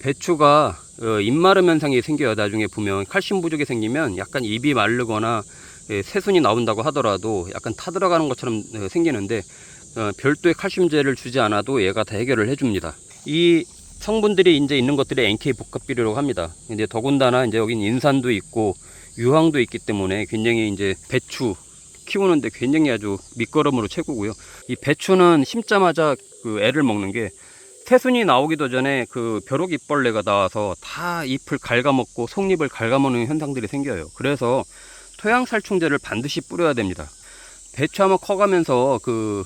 배추가 입마름 현상이 생겨요. 나중에 보면 칼슘 부족이 생기면 약간 입이 마르거나 새순이 나온다고 하더라도 약간 타들어가는 것처럼 생기는데 별도의 칼슘제를 주지 않아도 얘가 다 해결을 해줍니다. 이 성분들이 이제 있는 것들이 NK 복합비료라고 합니다. 이제 더군다나 이제 여긴 인산도 있고 유황도 있기 때문에 굉장히 이제 배추 키우는데 굉장히 아주 밑거름으로 최고고요. 이 배추는 심자마자 그 애를 먹는 게 새순이 나오기도 전에 그 벼룩이벌레가 나와서 다 잎을 갉아먹고 속잎을 갉아먹는 현상들이 생겨요. 그래서 토양살충제를 반드시 뿌려야 됩니다. 배추 한번 커가면서 그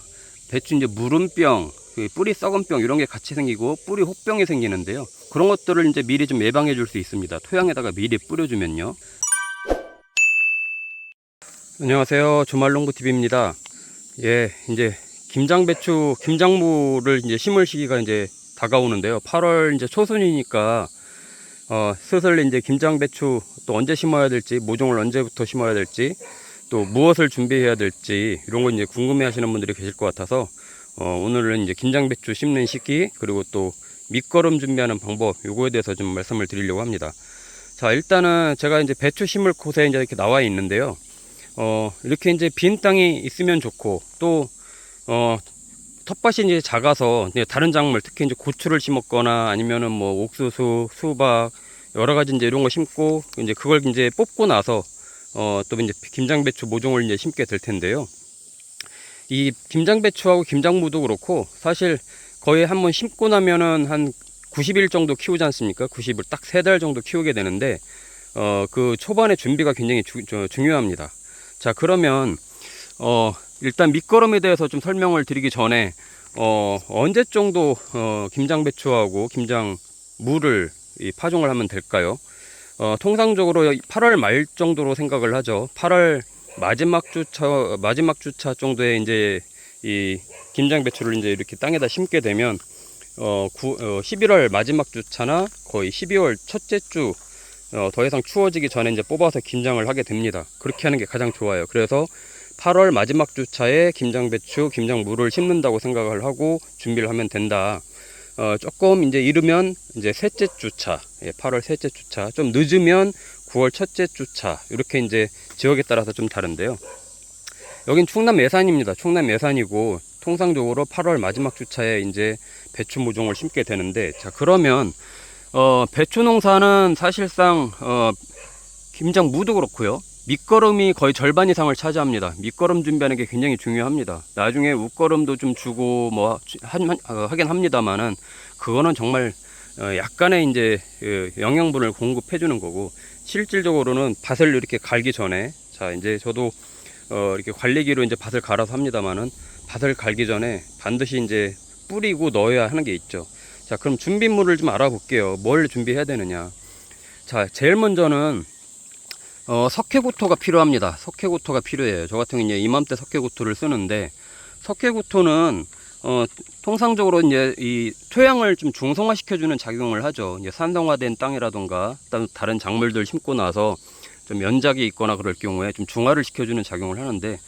배추 이제 무름병, 그 뿌리 썩은 병 이런 게 같이 생기고 뿌리 혹병이 생기는데요. 그런 것들을 이제 미리 좀 예방해 줄 수 있습니다. 토양에다가 미리 뿌려주면요. 안녕하세요. 주말농부TV입니다. 예, 이제 김장배추, 김장무를 이제 심을 시기가 이제 다가오는데요. 8월 이제 초순이니까 슬슬 이제 김장배추 또 언제 심어야 될지, 모종을 언제부터 심어야 될지, 또 무엇을 준비해야 될지 이런 거 이제 궁금해 하시는 분들이 계실 것 같아서 오늘은 이제 김장배추 심는 시기, 그리고 또 밑거름 준비하는 방법, 요거에 대해서 좀 말씀을 드리려고 합니다. 자, 일단은 제가 이제 배추 심을 곳에 이제 이렇게 나와 있는데요. 이렇게 이제 빈 땅이 있으면 좋고, 또 텃밭이 이제 작아서 이제 다른 작물, 특히 이제 고추를 심었거나 아니면은 뭐 옥수수, 수박 여러 가지 이제 이런 거 심고 이제 그걸 이제 뽑고 나서 또 이제 김장배추 모종을 이제 심게 될 텐데요. 이 김장배추하고 김장무도 그렇고 사실 거의 한번 심고 나면은 한 90일 정도 키우지 않습니까? 90일 딱 3달 정도 키우게 되는데 그 초반에 준비가 굉장히 중요합니다. 자, 그러면 일단 밑거름에 대해서 좀 설명을 드리기 전에 언제 정도 김장배추하고 김장무를 파종을 하면 될까요? 통상적으로 8월 말 정도로 생각을 하죠. 8월 마지막 주차 정도에 이제 이 김장배추를 이제 이렇게 땅에다 심게 되면 11월 마지막 주차나 거의 12월 첫째 주 더 이상 추워지기 전에 이제 뽑아서 김장을 하게 됩니다. 그렇게 하는 게 가장 좋아요. 그래서 8월 마지막 주차에 김장배추, 김장무를 심는다고 생각을 하고 준비를 하면 된다. 조금 이제 이르면 이제 셋째 주차, 8월 셋째 주차, 좀 늦으면 9월 첫째 주차, 이렇게 이제 지역에 따라서 좀 다른데요. 여긴 충남 예산입니다. 충남 예산이고 통상적으로 8월 마지막 주차에 이제 배추 모종을 심게 되는데, 자, 그러면 배추 농사는 사실상 김장무도 그렇고요. 밑거름이 거의 절반 이상을 차지합니다. 밑거름 준비하는 게 굉장히 중요합니다. 나중에 웃거름도 좀 주고 뭐 하긴 합니다만은 그거는 정말 약간의 이제 영양분을 공급해 주는 거고, 실질적으로는 밭을 이렇게 갈기 전에, 자, 이제 저도 이렇게 관리기로 이제 밭을 갈아서 합니다만은 밭을 갈기 전에 반드시 이제 뿌리고 넣어야 하는 게 있죠. 자, 그럼 준비물을 좀 알아볼게요. 뭘 준비해야 되느냐. 자, 제일 먼저는 석회구토가 필요합니다. 석회구토가 필요해요. 저 같은 경우는 이맘때 석회구토를 쓰는데, 석회구토는 통상적으로 이제 이 토양을 좀 중성화시켜주는 작용을 하죠. 이제 산성화된 땅이라던가 다른 작물들 심고 나서 좀 연작이 있거나 그럴 경우에 좀 중화를 시켜주는 작용을 하는데,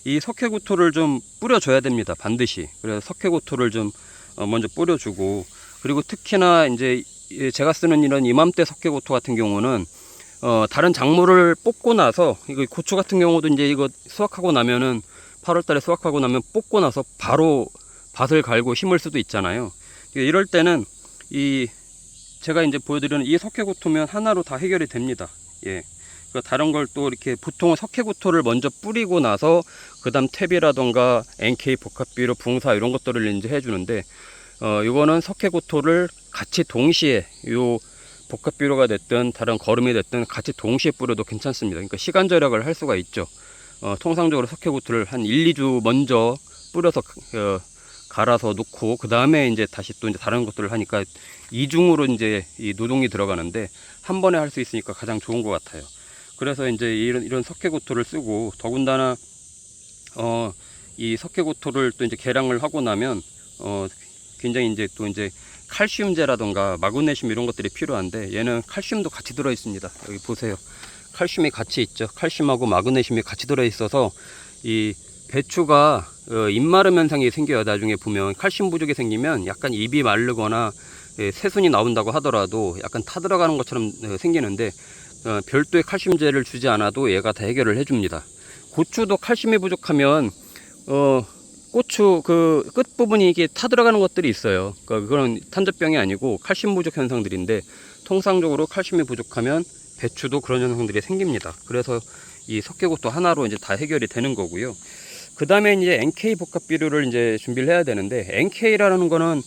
이 석회구토를 좀 뿌려줘야 됩니다. 반드시. 그래서 석회구토를 좀 먼저 뿌려주고, 그리고 특히나 이제 제가 쓰는 이런 이맘때 석회구토 같은 경우는 다른 작물을 뽑고 나서, 이거 고추 같은 경우도 이제 이거 수확하고 나면은 8월 달에 수확하고 나면 뽑고 나서 바로 밭을 갈고 심을 수도 있잖아요. 이럴 때는 제가 이제 보여드리는 이 석회구토면 하나로 다 해결이 됩니다. 예. 다른 걸 또 이렇게 보통은 석회구토를 먼저 뿌리고 나서 그 다음 탭이라던가 NK 복합비료, 붕사 이런 것들을 이제 해주는데, 이거는 석회구토를 같이 동시에 요 복합비료가 됐든 다른 거름이 됐든 같이 동시에 뿌려도 괜찮습니다. 그러니까 시간 절약을 할 수가 있죠. 통상적으로 석회구토를 한 1, 2주 먼저 뿌려서 갈아서 놓고 그 다음에 이제 다시 또 이제 다른 것들을 하니까 이중으로 이제 이 노동이 들어가는데 한 번에 할 수 있으니까 가장 좋은 것 같아요. 그래서 이제 이런 석회구토를 쓰고, 더군다나 이 석회구토를 또 이제 개량을 하고 나면 굉장히 이제 또 이제 칼슘제라던가 마그네슘 이런 것들이 필요한데, 얘는 칼슘도 같이 들어 있습니다. 여기 보세요. 칼슘이 같이 있죠. 칼슘하고 마그네슘이 같이 들어 있어서 이 배추가 입마름 현상이 생겨요. 나중에 보면 칼슘 부족이 생기면 약간 입이 마르거나 새순이 나온다고 하더라도 약간 타들어가는 것처럼 생기는데 별도의 칼슘제를 주지 않아도 얘가 다 해결을 해줍니다. 고추도 칼슘이 부족하면 고추 그 끝부분이 이게 타들어가는 것들이 있어요. 그러니까 그건 탄저병이 아니고 칼슘 부족 현상들인데, 통상적으로 칼슘이 부족하면 배추도 그런 현상들이 생깁니다. 그래서 이 석회고토 하나로 이제 다 해결이 되는 거고요. 그 다음에 이제 NK 복합 비료를 이제 준비를 해야 되는데, NK라는 거는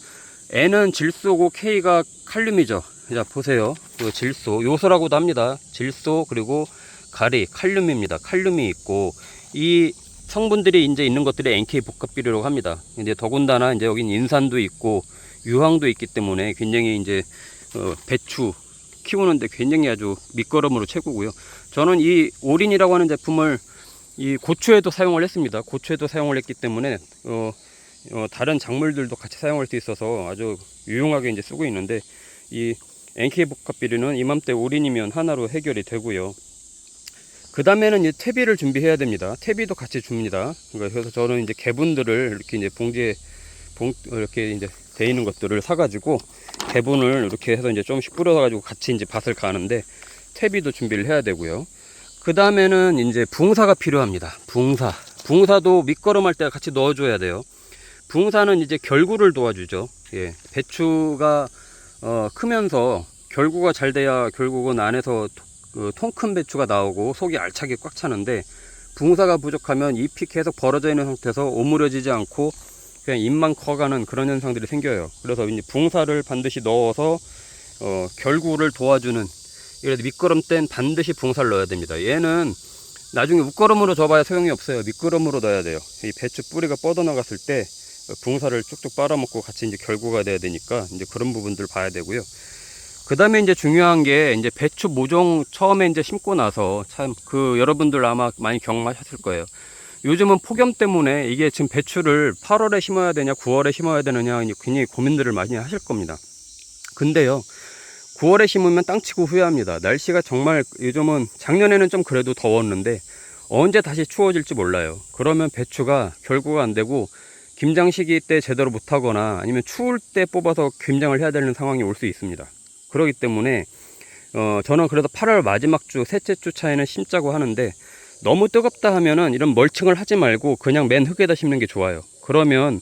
N은 질소고 K가 칼륨이죠. 자, 보세요. 그 질소, 요소라고도 합니다. 질소, 그리고 가리, 칼륨입니다. 칼륨이 있고, 이 성분들이 이제 있는 것들이 NK 복합 비료라고 합니다. 이제 더군다나 이제 여긴 인산도 있고 유황도 있기 때문에 굉장히 이제 배추 키우는데 굉장히 아주 밑거름으로 최고고요. 저는 이 올인이라고 하는 제품을 이 고추에도 사용을 했습니다. 고추에도 사용을 했기 때문에 다른 작물들도 같이 사용할 수 있어서 아주 유용하게 이제 쓰고 있는데, 이 NK 복합 비료는 이맘때 올인이면 하나로 해결이 되고요. 그 다음에는 이제 퇴비를 준비해야 됩니다. 퇴비도 같이 줍니다. 그래서 저는 이제 개분들을 이렇게 이제 봉지에 이렇게 이제 돼 있는 것들을 사가지고 개분을 이렇게 해서 이제 조금씩 뿌려가지고 같이 이제 밭을 가는데, 퇴비도 준비를 해야 되고요. 그 다음에는 이제 붕사가 필요합니다. 붕사도 밑거름할 때 같이 넣어줘야 돼요. 붕사는 이제 결구를 도와주죠. 예, 배추가 크면서 결구가 잘 돼야 결국은 안에서 통 큰 배추가 나오고 속이 알차게 꽉 차는데, 붕사가 부족하면 잎이 계속 벌어져 있는 상태에서 오므려지지 않고 그냥 잎만 커가는 그런 현상들이 생겨요. 그래서 이제 붕사를 반드시 넣어서 결구를 도와주는, 이래도 밑거름 땐 반드시 붕사를 넣어야 됩니다. 얘는 나중에 웃거름으로 줘봐야 소용이 없어요. 밑거름으로 넣어야 돼요. 이 배추 뿌리가 뻗어나갔을 때 붕사를 쭉쭉 빨아먹고 같이 이제 결구가 돼야 되니까 이제 그런 부분들 봐야 되고요. 그 다음에 이제 중요한 게, 이제 배추 모종 처음에 이제 심고 나서 참 여러분들 아마 많이 경험하셨을 거예요. 요즘은 폭염 때문에 이게 지금 배추를 8월에 심어야 되냐 9월에 심어야 되느냐 굉장히 고민들을 많이 하실 겁니다. 근데요, 9월에 심으면 땅치고 후회합니다. 날씨가 정말 요즘은, 작년에는 좀 그래도 더웠는데 언제 다시 추워질지 몰라요. 그러면 배추가 결구가 안 되고 김장 시기 때 제대로 못하거나 아니면 추울 때 뽑아서 김장을 해야 되는 상황이 올 수 있습니다. 그렇기 때문에 저는 그래서 8월 마지막 주, 셋째 주 차에는 심자고 하는데, 너무 뜨겁다 하면은 이런 멀칭을 하지 말고 그냥 맨 흙에다 심는 게 좋아요. 그러면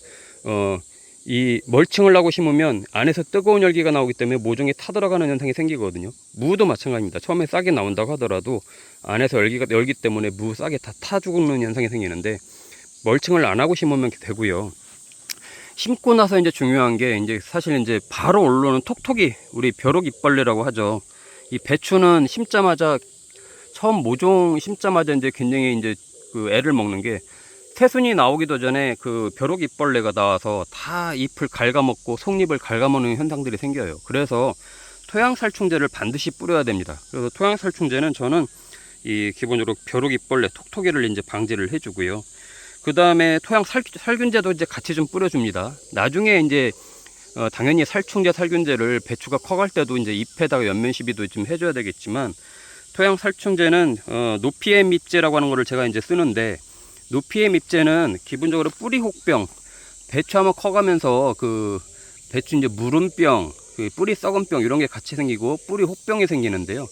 이 멀칭을 하고 심으면 안에서 뜨거운 열기가 나오기 때문에 모종이 타들어가는 현상이 생기거든요. 무도 마찬가지입니다. 처음에 싹이 나온다고 하더라도 안에서 열기 때문에 무 싹이 다 타 죽는 현상이 생기는데, 멀칭을 안 하고 심으면 되고요. 심고 나서 이제 중요한 게, 이제 사실 이제 바로 올라오는 톡톡이, 우리 벼룩이벌레라고 하죠. 이 배추는 심자마자, 처음 모종 심자마자 이제 굉장히 이제 애를 먹는 게, 새순이 나오기도 전에 벼룩이벌레가 나와서 다 잎을 갉아먹고 속잎을 갉아먹는 현상들이 생겨요. 그래서 토양살충제를 반드시 뿌려야 됩니다. 그래서 토양살충제는 저는 기본적으로 벼룩이벌레, 톡톡이를 이제 방지를 해주고요. 그 다음에 토양 살균제도 이제 같이 좀 뿌려줍니다. 나중에 이제 당연히 살충제, 살균제를 배추가 커갈 때도 이제 잎에다가 연면 시비도 좀 해줘야 되겠지만, 토양 살충제는 노피엠 잎제라고 하는 거를 제가 이제 쓰는데, 노피엠 잎제는 기본적으로 뿌리 혹병, 배추 한번 커가면서 배추 이제 무름병, 뿌리 썩은 병 이런 게 같이 생기고 뿌리 혹병이 생기는데요.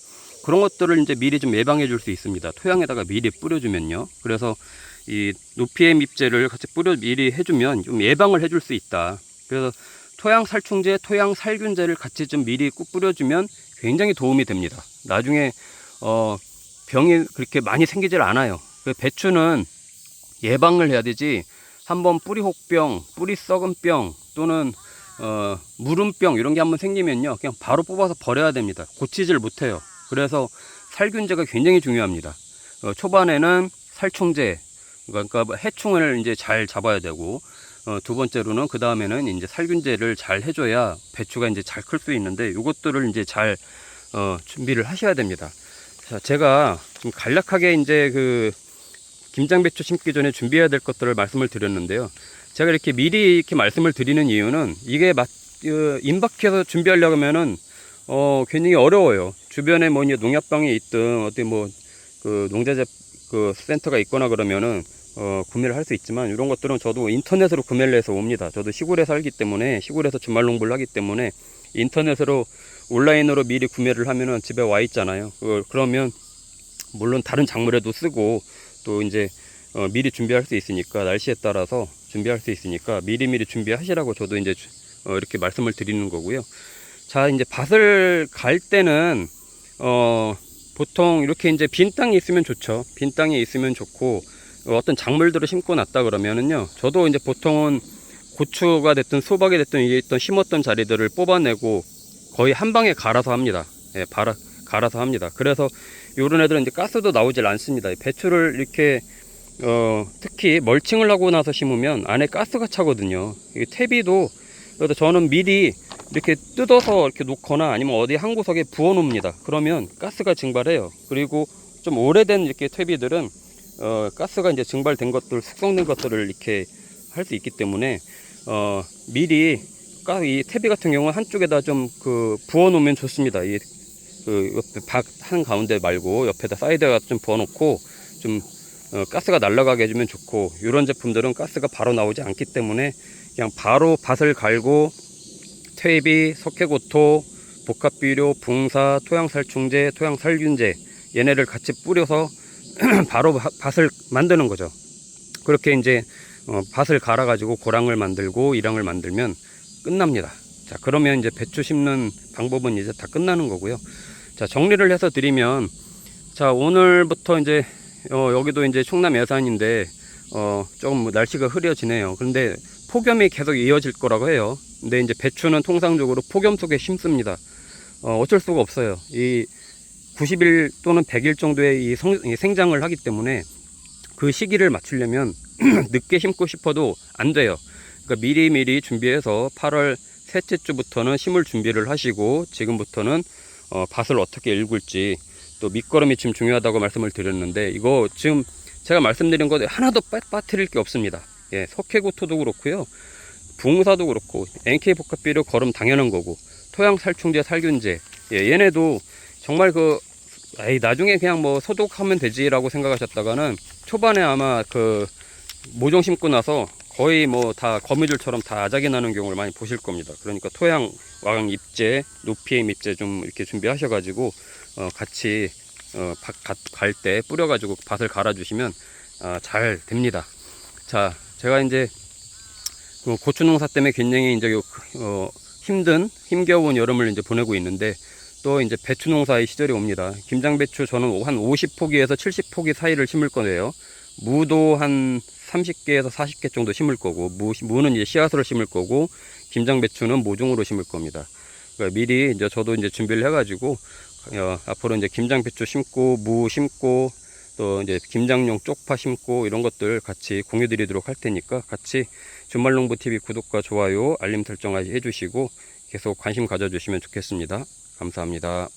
그런 것들을 이제 미리 좀 예방해 줄 수 있습니다. 토양에다가 미리 뿌려주면요. 그래서 이 노피엠 잎제를 같이 미리 해주면 좀 예방을 해줄 수 있다. 그래서 토양 살충제, 토양 살균제를 같이 좀 미리 꼭 뿌려주면 굉장히 도움이 됩니다. 나중에 병이 그렇게 많이 생기질 않아요. 배추는 예방을 해야 되지, 한번 뿌리 혹병, 뿌리 썩은 병 또는 무름병 이런 게 한번 생기면요, 그냥 바로 뽑아서 버려야 됩니다. 고치질 못해요. 그래서 살균제가 굉장히 중요합니다. 초반에는 살충제, 그러니까 해충을 이제 잘 잡아야 되고, 두 번째로는 그 다음에는 이제 살균제를 잘 해줘야 배추가 이제 잘 클 수 있는데, 이것들을 이제 잘 준비를 하셔야 됩니다. 자, 제가 좀 간략하게 이제 김장배추 심기 전에 준비해야 될 것들을 말씀을 드렸는데요. 제가 이렇게 미리 이렇게 말씀을 드리는 이유는, 이게 임박해서 준비하려고 하면은 굉장히 어려워요. 주변에 뭐 농약방이 있든 어디 농자재 센터가 있거나 그러면은 구매를 할 수 있지만, 이런 것들은 저도 인터넷으로 구매를 해서 옵니다. 저도 시골에 살기 때문에, 시골에서 주말 농부를 하기 때문에 인터넷으로 온라인으로 미리 구매를 하면은 집에 와 있잖아요. 그러면 물론 다른 작물에도 쓰고 또 이제 미리 준비할 수 있으니까, 날씨에 따라서 준비할 수 있으니까 미리미리 준비하시라고 저도 이제 이렇게 말씀을 드리는 거고요. 자, 이제 밭을 갈 때는 보통 이렇게 이제 빈 땅이 있으면 좋죠. 빈 땅이 있으면 좋고, 어떤 작물들을 심고 났다 그러면은요, 저도 이제 보통은 고추가 됐든 수박이 됐든 이게 있던 심었던 자리들을 뽑아내고 거의 한 방에 갈아서 합니다. 예, 갈아서 합니다. 그래서 요런 애들은 이제 가스도 나오질 않습니다. 배추를 이렇게 특히 멀칭을 하고 나서 심으면 안에 가스가 차거든요. 이게 퇴비도, 그래서 저는 미리 이렇게 뜯어서 이렇게 놓거나 아니면 어디 한 구석에 부어 놓습니다. 그러면 가스가 증발해요. 그리고 좀 오래된 이렇게 퇴비들은 가스가 이제 증발된 것들, 숙성된 것들을 이렇게 할 수 있기 때문에 미리 이 퇴비 같은 경우는 한쪽에다 좀 부어 놓으면 좋습니다. 옆에 박 한 가운데 말고 옆에다 사이드에다 좀 부어 놓고 좀 가스가 날아가게 해주면 좋고, 이런 제품들은 가스가 바로 나오지 않기 때문에 그냥 바로 밭을 갈고 퇴비, 석회고토, 복합비료, 붕사, 토양살충제, 토양살균제 얘네를 같이 뿌려서 바로 밭을 만드는 거죠. 그렇게 이제 밭을 갈아 가지고 고랑을 만들고 이랑을 만들면 끝납니다. 자, 그러면 이제 배추 심는 방법은 이제 다 끝나는 거고요. 자, 정리를 해서 드리면, 자, 오늘부터 이제 여기도 이제 충남 예산인데 조금 날씨가 흐려지네요. 그런데 폭염이 계속 이어질 거라고 해요. 근데 이제 배추는 통상적으로 폭염 속에 심습니다. 어쩔 수가 없어요. 이 90일 또는 100일 정도의 이 생장을 하기 때문에 그 시기를 맞추려면 늦게 심고 싶어도 안 돼요. 그러니까 미리미리 준비해서 8월 셋째 주부터는 심을 준비를 하시고, 지금부터는 밭을 어떻게 일굴지, 또 밑거름이 지금 중요하다고 말씀을 드렸는데, 이거 지금 제가 말씀드린 거 하나도 빠뜨릴 게 없습니다. 예, 석회고토도 그렇고요, 붕사도 그렇고, NK 복합비료 거름 당연한 거고, 토양 살충제, 살균제, 예, 얘네도 정말 나중에 그냥 뭐 소독하면 되지라고 생각하셨다가는 초반에 아마 모종 심고 나서 거의 뭐 다 거미줄처럼 다 아작이 나는 경우를 많이 보실 겁니다. 그러니까 토양 왕 입제, 노피엠 입제 좀 이렇게 준비하셔가지고 같이 갈 때 뿌려가지고 밭을 갈아주시면 잘 됩니다. 자, 제가 이제 고추 농사 때문에 굉장히 이제 힘겨운 여름을 이제 보내고 있는데, 또 이제 배추 농사의 시절이 옵니다. 김장배추 저는 한 50포기에서 70포기 사이를 심을 거예요. 무도 한 30개에서 40개 정도 심을 거고, 무는 이제 씨앗으로 심을 거고, 김장배추는 모종으로 심을 겁니다. 그러니까 미리 이제 저도 이제 준비를 해가지고 앞으로 이제 김장배추 심고, 무 심고, 또 이제 김장용 쪽파 심고, 이런 것들 같이 공유 드리도록 할 테니까 같이 주말농부TV 구독과 좋아요, 알림 설정 해주시고 계속 관심 가져주시면 좋겠습니다. 감사합니다.